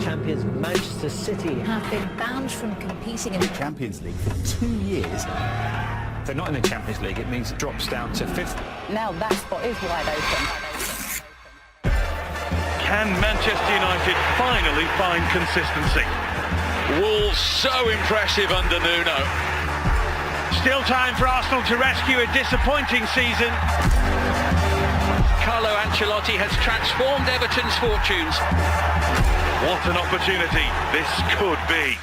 champions Manchester City have been banned from competing in the Champions League for 2 years. If they're not in the Champions League, it means it drops down to 5th. Now that spot is wide open. Can Manchester United finally find consistency? Wolves so impressive under Nuno. Still time for Arsenal to rescue a disappointing season. Carlo Ancelotti has transformed Everton's fortunes. What an opportunity this could be.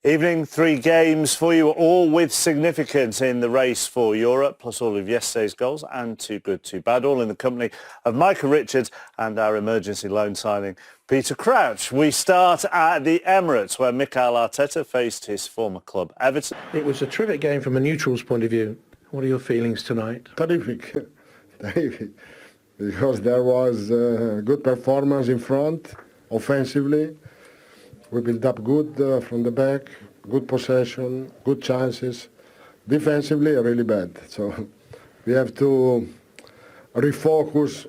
Evening, 3 games for you, all with significance in the race for Europe, plus all of yesterday's goals and Too Good, Too Bad, all in the company of Michael Richards and our emergency loan signing, Peter Crouch. We start at the Emirates, where Mikel Arteta faced his former club, Everton. It was a terrific game from a neutral's point of view. What are your feelings tonight? Terrific, terrific, because there was a good performance in front, offensively. We built up good from the back, good possession, good chances. Defensively, really bad. So we have to refocus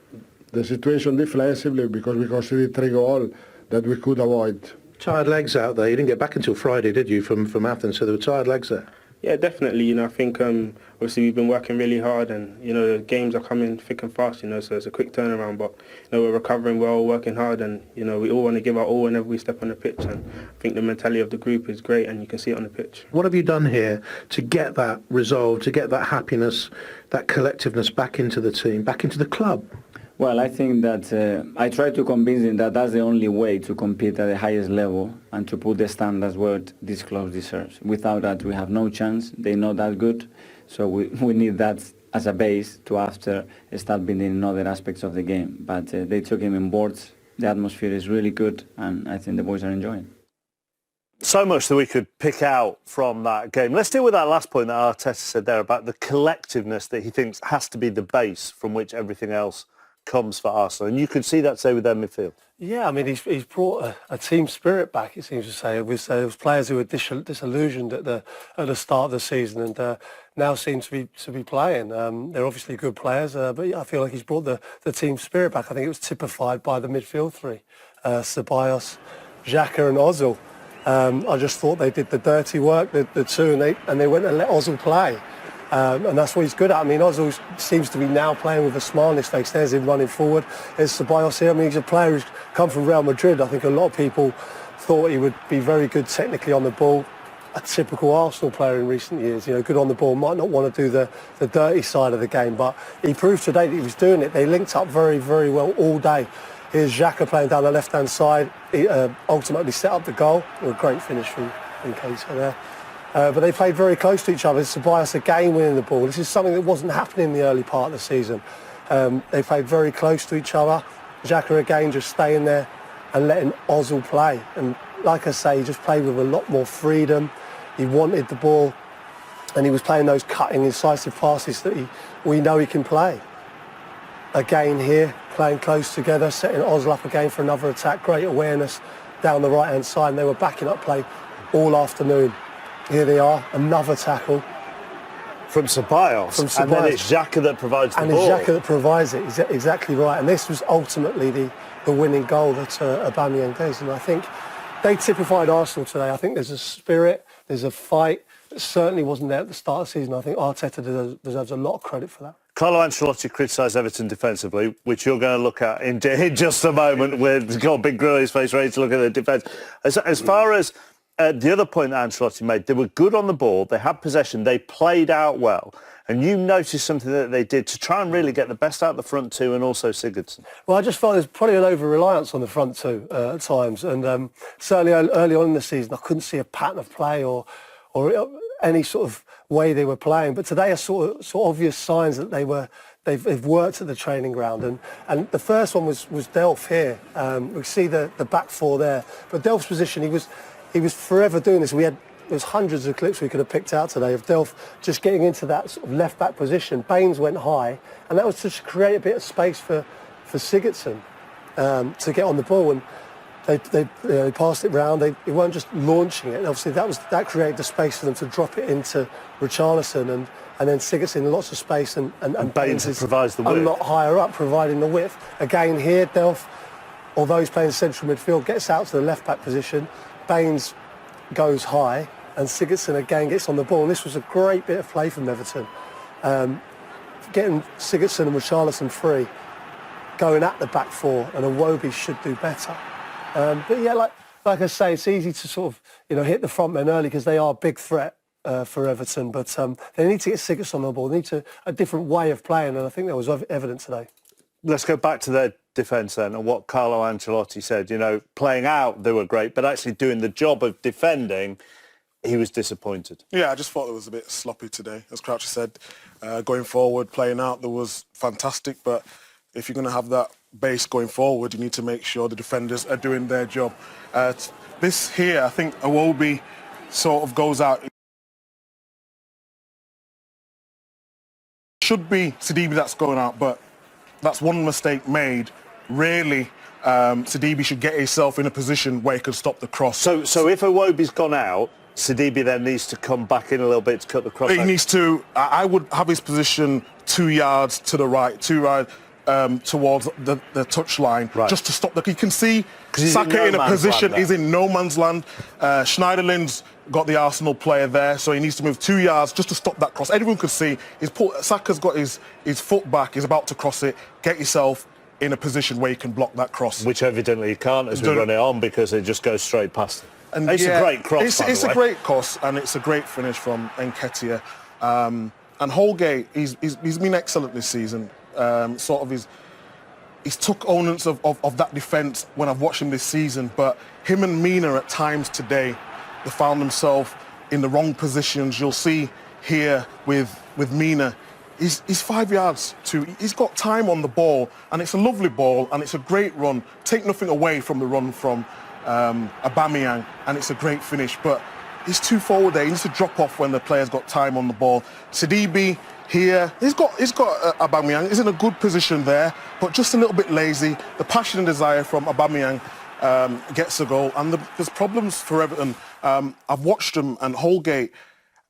the situation defensively because we conceded 3 goals that we could avoid. Tired legs out there. You didn't get back until Friday, did you, from Athens? So there were tired legs there. Yeah, definitely. I think obviously we've been working really hard, and the games are coming thick and fast. So it's a quick turnaround. But we're recovering well, working hard, and we all want to give our all whenever we step on the pitch. And I think the mentality of the group is great, and you can see it on the pitch. What have you done here to get that resolve, to get that happiness, that collectiveness back into the team, back into the club? Well, I think that I try to convince them that that's the only way to compete at the highest level and to put the standards where this club deserves. Without that, we have no chance. They're not that good. So we need that as a base to after start building in other aspects of the game. But they took him on board. The atmosphere is really good, and I think the boys are enjoying. So much that we could pick out from that game. Let's deal with that last point that Arteta said there about the collectiveness that he thinks has to be the base from which everything else comes for Arsenal, and you could see that, say, with their midfield. Yeah, I mean, he's brought a team spirit back, it seems to say. There was players who were disillusioned at the start of the season, and now seem to be playing. They're obviously good players, but I feel like he's brought the team spirit back. I think it was typified by the midfield 3, Ceballos, Xhaka and Ozil. I just thought they did the dirty work, the 2, and they went and let Ozil play. And that's what he's good at. I mean, Ozil seems to be now playing with a smile on his face. There's him running forward. There's Ceballos here. I mean, he's a player who's come from Real Madrid. I think a lot of people thought he would be very good technically on the ball. A typical Arsenal player in recent years. Good on the ball. Might not want to do the dirty side of the game, but he proved today that he was doing it. They linked up very, very well all day. Here's Xhaka playing down the left-hand side. He ultimately set up the goal. A great finish from Keita there. But they played very close to each other. Ceballos again winning the ball. This is something that wasn't happening in the early part of the season. They played very close to each other. Xhaka again just staying there and letting Ozil play. And like I say, he just played with a lot more freedom. He wanted the ball, and he was playing those cutting, incisive passes that we know he can play. Again here, playing close together, setting Ozil up again for another attack. Great awareness down the right-hand side, and they were backing up play all afternoon. Here they are, another tackle. From Ceballos. And then it's Xhaka that provides the ball. And it's Xhaka that provides it, exactly right. And this was ultimately the winning goal that Aubameyang does. And I think they typified Arsenal today. I think there's a spirit, there's a fight that certainly wasn't there at the start of the season. I think Arteta deserves a lot of credit for that. Carlo Ancelotti criticised Everton defensively, which you're going to look at in just a moment. He's got a big grin on his face, ready to look at the defence. As far as the other point that Ancelotti made, they were good on the ball, they had possession, they played out well. And you noticed something that they did to try and really get the best out of the front 2 and also Sigurdsson. Well, I just felt there's probably an over-reliance on the front 2 at times. And certainly early on in the season, I couldn't see a pattern of play or any sort of way they were playing. But today I saw obvious signs that they've worked at the training ground. And the first one was Delph here. We see the back 4 there. But Delph's position, he was forever doing this. There's hundreds of clips we could have picked out today of Delph just getting into that sort of left-back position. Baines went high, and that was to create a bit of space for Sigurdsson to get on the ball. And they passed it round. They weren't just launching it. And obviously, that created the space for them to drop it into Richarlison. and then Sigurdsson in lots of space, and Baines provides the width. A lot higher up, providing the width. Again here, Delph, although he's playing central midfield, gets out to the left-back position. Baines goes high, and Sigurdsson again gets on the ball. And this was a great bit of play from Everton. Getting Sigurdsson and Richarlison free, going at the back four, and Iwobi should do better. But yeah, like I say, it's easy to sort of hit the front men early because they are a big threat for Everton. But they need to get Sigurdsson on the ball. They need a different way of playing, and I think that was evident today. Let's go back to their defence then, and what Carlo Ancelotti said. Playing out, they were great, but actually doing the job of defending, he was disappointed. Yeah, I just thought it was a bit sloppy today. As Croucher said, going forward, playing out, there was fantastic, but if you're going to have that base going forward, you need to make sure the defenders are doing their job. This here, I think Iwobi sort of goes out. Should be Sidibe that's going out, but that's one mistake made. Really, Sidibe should get himself in a position where he can stop the cross. So if Iwobi's gone out, Sidibe then needs to come back in a little bit to cut the cross. He needs to. I would have his position 2 yards to the right, towards the touchline, right, just to stop the. You can see Saka in a position. He's in no man's land. Schneiderlin's got the Arsenal player there, so he needs to move 2 yards just to stop that cross. Everyone could see Saka's got his foot back. He's about to cross it. Get yourself in a position where you can block that cross, which evidently you can't as we run it on because it just goes straight past. And it's a great cross. It's a great cross, and it's a great finish from Nketiah. And Holgate, he's been excellent this season. He's took onus of that defence when I've watched him this season, but him and Mina at times today, they found themselves in the wrong positions. You'll see here with Mina, he's 5 yards he's got time on the ball, and it's a lovely ball, and it's a great run. Take nothing away from the run from Aubameyang, and it's a great finish, but he's too forward there. He needs to drop off when the player's got time on the ball. Sidibe here, he's got Aubameyang. He's in a good position there, but just a little bit lazy. The passion and desire from Aubameyang gets a goal, and there's problems for Everton. I've watched them, and Holgate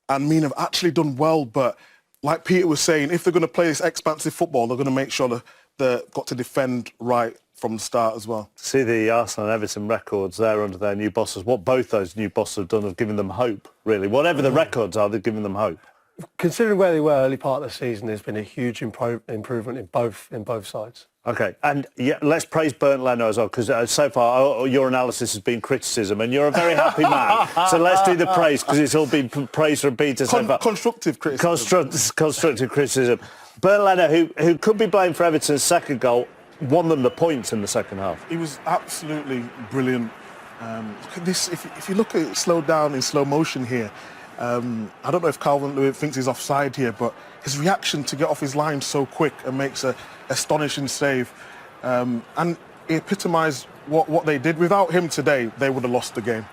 and Mina have actually done well, but like Peter was saying, if they're going to play this expansive football, they're going to make sure that they've got to defend right from the start as well. See the Arsenal and Everton records there under their new bosses. What both those new bosses have done have given them hope, really. Whatever the records are, they've given them hope. Considering where they were early part of the season, there's been a huge improvement in both sides. OK, and yeah, let's praise Bernd Leno as well, because so far your analysis has been criticism, and you're a very happy man. So let's do the praise, because it's all been praise from Peter so far. Constructive criticism. Constructive criticism. Bernd Leno, who could be blamed for Everton's second goal, won them the points in the second half. He was absolutely brilliant. This, if you look at it slowed down in slow motion here, I don't know if Calvert-Lewin thinks he's offside here, but his reaction to get off his line so quick and makes an astonishing save. And he epitomised what they did. Without him today, they would have lost the game.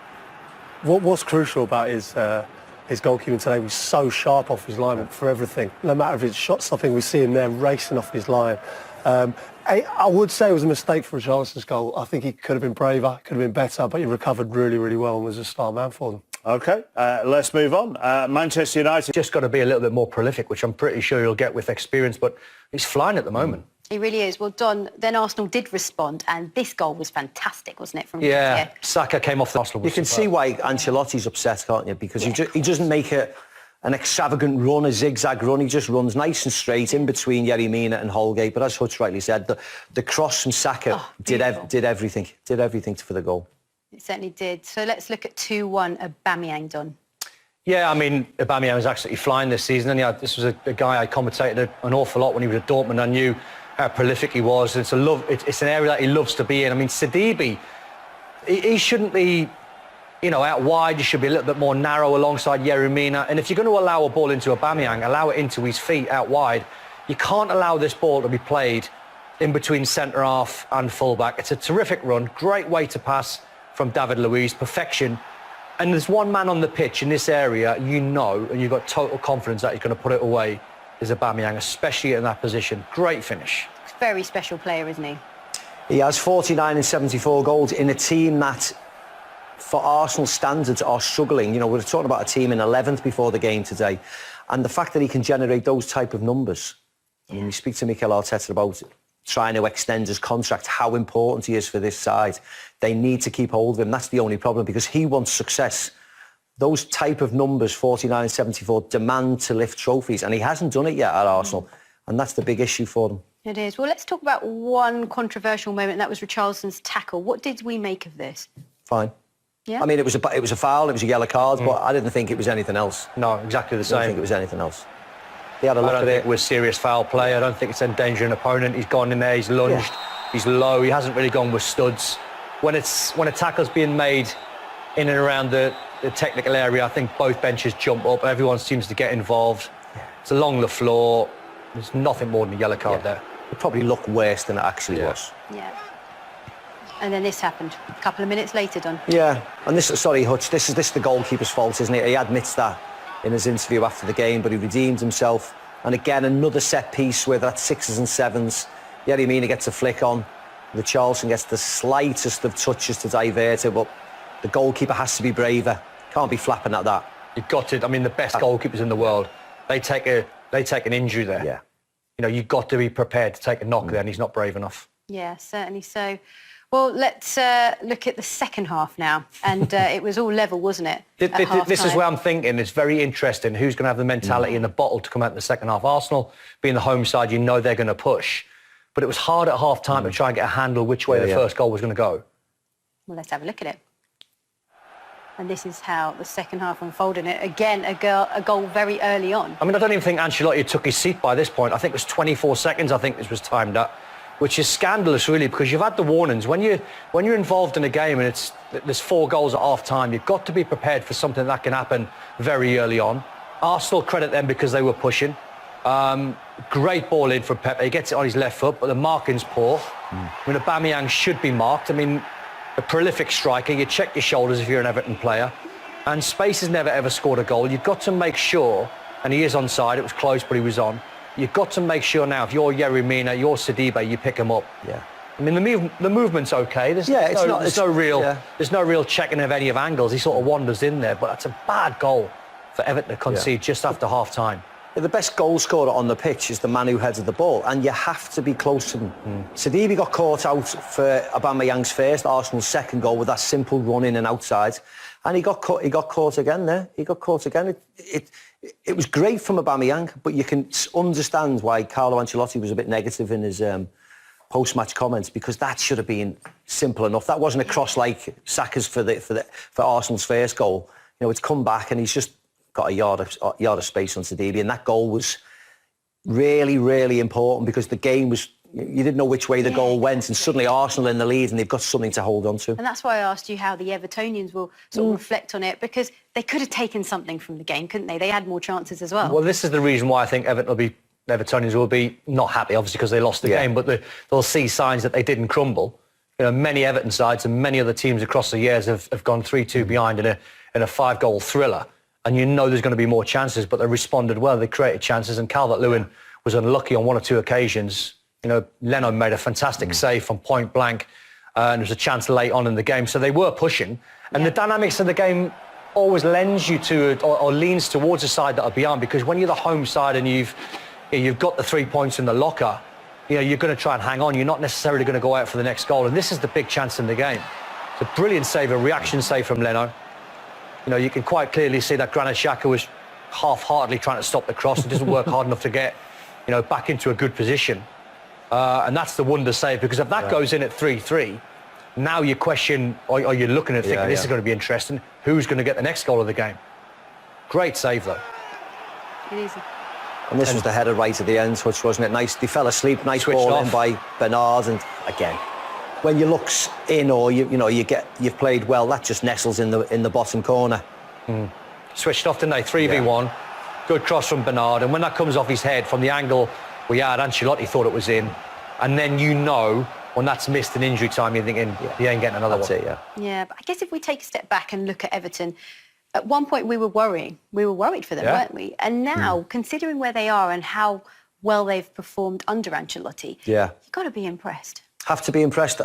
What's crucial about his goalkeeping today was so sharp off his line for everything. No matter if it's shot stopping, we see him there racing off his line. I would say it was a mistake for Richarlison's goal. I think he could have been braver, could have been better, but he recovered really, really well and was a star man for them. OK, let's move on. Manchester United. Just got to be a little bit more prolific, which I'm pretty sure he'll get with experience, but he's flying at the moment. He really is. Well, Don, then Arsenal did respond, and this goal was fantastic, wasn't it? From yeah, Saka came off the Arsenal. You can see why Ancelotti's upset, can't you? Because he doesn't make an extravagant run, a zigzag run. He just runs nice and straight in between Yerry Mina and Holgate. But as Hutch rightly said, the cross from Saka did everything for the goal. It certainly did. So let's look at 2-1 Aubameyang, Don. Yeah, I mean, Aubameyang was absolutely flying this season. And yeah, this was a guy I commentated an awful lot when he was at Dortmund. I knew how prolific he was. It's an area that he loves to be in. I mean, Sidibe, he shouldn't be, out wide. He should be a little bit more narrow alongside Yerry Mina. And if you're going to allow a ball into Aubameyang, allow it into his feet out wide. You can't allow this ball to be played in between centre-half and full-back. It's a terrific run, great way to pass from David Luiz, perfection. And there's one man on the pitch in this area, and you've got total confidence that he's going to put it away, is Aubameyang, especially in that position. Great finish. Very special player, isn't he? He has 49 and 74 goals in a team that, for Arsenal standards, are struggling. We were talking about a team in 11th before the game today. And the fact that he can generate those type of numbers. I mean, you speak to Mikel Arteta about trying to extend his contract, how important he is for this side. They need to keep hold of him. That's the only problem, because he wants success. Those type of numbers, 49, 74, demand to lift trophies, and he hasn't done it yet at Arsenal, and that's the big issue for them. It is. Well, let's talk about one controversial moment, and that was Richarlison's tackle. What did we make of this? Fine. Yeah. I mean, it was a foul, it was a yellow card, but I didn't think it was anything else. No, exactly the same. I don't think it was anything else. They had a look I don't at think it. it was serious foul play. I don't think it's endangering an opponent. He's gone in there, he's lunged, he's low, he hasn't really gone with studs. When a tackle's being made in and around the technical area, I think both benches jump up, everyone seems to get involved. It's along the floor. There's nothing more than a yellow card there. It probably looked worse than it actually was. Yeah. And then this happened a couple of minutes later, Don. Yeah, and sorry, Hutch, this is the goalkeeper's fault, isn't it? He admits that in his interview after the game, but he redeemed himself. And again, another set piece where that's 6s and 7s. Yerry Mina gets a flick on. Richarlison gets the slightest of touches to divert it, but the goalkeeper has to be braver. Can't be flapping at that. You've got to. I mean, the best goalkeepers in the world, they take an injury there. Yeah. You know, you've got to be prepared to take a knock there, and he's not brave enough. Yeah, certainly so. Well, let's look at the second half now. And it was all level, wasn't it? This is where I'm thinking. It's very interesting. Who's going to have the mentality in the bottle to come out in the second half? Arsenal, being the home side, you know they're going to push. But it was hard at half-time to try and get a handle which way the first goal was going to go. Well, let's have a look at it. And this is how the second half unfolded. It again, a goal very early on. I mean, I don't even think Ancelotti took his seat by this point. I think it was 24 seconds, I think this was timed at, which is scandalous, really, because you've had the warnings. When you're involved in a game and there's 4 goals at half-time, you've got to be prepared for something that can happen very early on. Arsenal credit them because they were pushing. Great ball in for Pepe. He gets it on his left foot, but the marking's poor. I mean, Aubameyang should be marked. I mean, a prolific striker, you check your shoulders if you're an Everton player. And Space has never, ever scored a goal. You've got to make sure, and he is onside, it was close, but he was on. You've got to make sure now, if you're Yerry Mina, you're Sidibe, you pick him up. Yeah. I mean, the movement's okay. There's no real checking of any of angles. He sort of wanders in there, but that's a bad goal for Everton to concede just after half-time. Yeah, the best goal scorer on the pitch is the man who heads the ball, and you have to be close to them. Sidibe got caught out for Aubameyang's first, Arsenal's second goal with that simple run in and outside, and he got caught again there. He got caught again. It was great from Aubameyang, but you can understand why Carlo Ancelotti was a bit negative in his post-match comments, because that should have been simple enough. That wasn't a cross like Saka's for Arsenal's first goal. You know, it's come back and he's just got a yard of space on Sidibe, and that goal was really, really important because the game was, you didn't know which way the goal went, and suddenly Arsenal in the lead and they've got something to hold on to. And that's why I asked you how the Evertonians will sort of reflect on it, because they could have taken something from the game, couldn't they? They had more chances as well. Well, this is the reason why I think Evertonians will be not happy, obviously, because they lost the game, but they'll see signs that they didn't crumble. You know, many Everton sides and many other teams across the years have gone 3-2 behind in a 5-goal thriller. And you know there's going to be more chances, but they responded well. They created chances, and Calvert-Lewin was unlucky on 1 or 2 occasions. You know, Leno made a fantastic save from point blank, and there was a chance late on in the game. So they were pushing, and the dynamics of the game always lends you to, or leans towards the side that are behind, because when you're the home side and you've got the 3 points in the locker, you know, you're going to try and hang on. You're not necessarily going to go out for the next goal, and this is the big chance in the game. It's a brilliant save, a reaction save from Leno. You know, you can quite clearly see that Granit Xhaka was half-heartedly trying to stop the cross. It doesn't work hard enough to get, you know, back into a good position. And that's the wonder save, because if that goes in at 3-3, now you question, or you're looking at thinking, this is going to be interesting. Who's going to get the next goal of the game? Great save, though. It is. And this was the header right at the end, which wasn't it? Nice. They fell asleep. Nice ball in by Bernard, and again, when you look in, or you've played well, that just nestles in the bottom corner. Switched off, didn't they? 3v1. Good cross from Bernard, and when that comes off his head from the angle we had, Ancelotti thought it was in, and then you know when that's missed in injury time, you're thinking he ain't getting another one. Yeah, but I guess if we take a step back and look at Everton, at one point we were worrying. We were worried for them, weren't we? And now, considering where they are and how well they've performed under Ancelotti, you've got to be impressed. have to be impressed.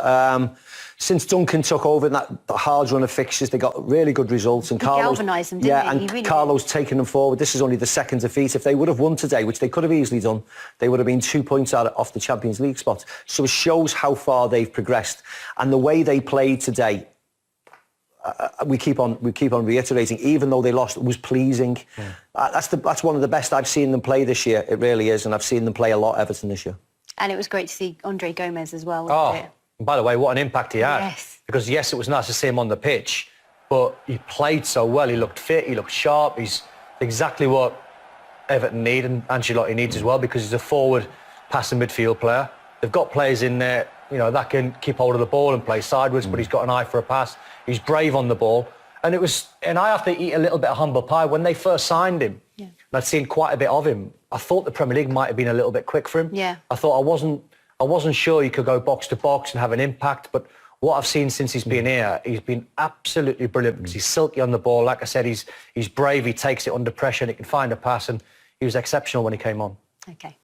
Since Duncan took over that hard run of fixtures, they got really good results. And Carlos, galvanised them, didn't he? And Really Carlos taking them forward. This is only the second defeat. If they would have won today, which they could have easily done, they would have been 2 points off the Champions League spot. So it shows how far they've progressed. And the way they played today, we keep on reiterating, even though they lost, it was pleasing. That's one of the best I've seen them play this year. It really is. And I've seen them play a lot, Everton, this year. And it was great to see Andre Gomez as well, wasn't it? And by the way, what an impact he had. Yes. Because, yes, it was nice to see him on the pitch, but he played so well. He looked fit, he looked sharp. He's exactly what Everton need and Ancelotti needs as well, because he's a forward passing midfield player. They've got players in there, you know, that can keep hold of the ball and play sideways, but he's got an eye for a pass. He's brave on the ball. And I have to eat a little bit of humble pie. When they first signed him, and I'd seen quite a bit of him, I thought the Premier League might have been a little bit quick for him. Yeah. I thought I wasn't sure he could go box to box and have an impact, but what I've seen since he's been here, he's been absolutely brilliant because he's silky on the ball. Like I said, he's brave, he takes it under pressure and he can find a pass, and he was exceptional when he came on. Okay.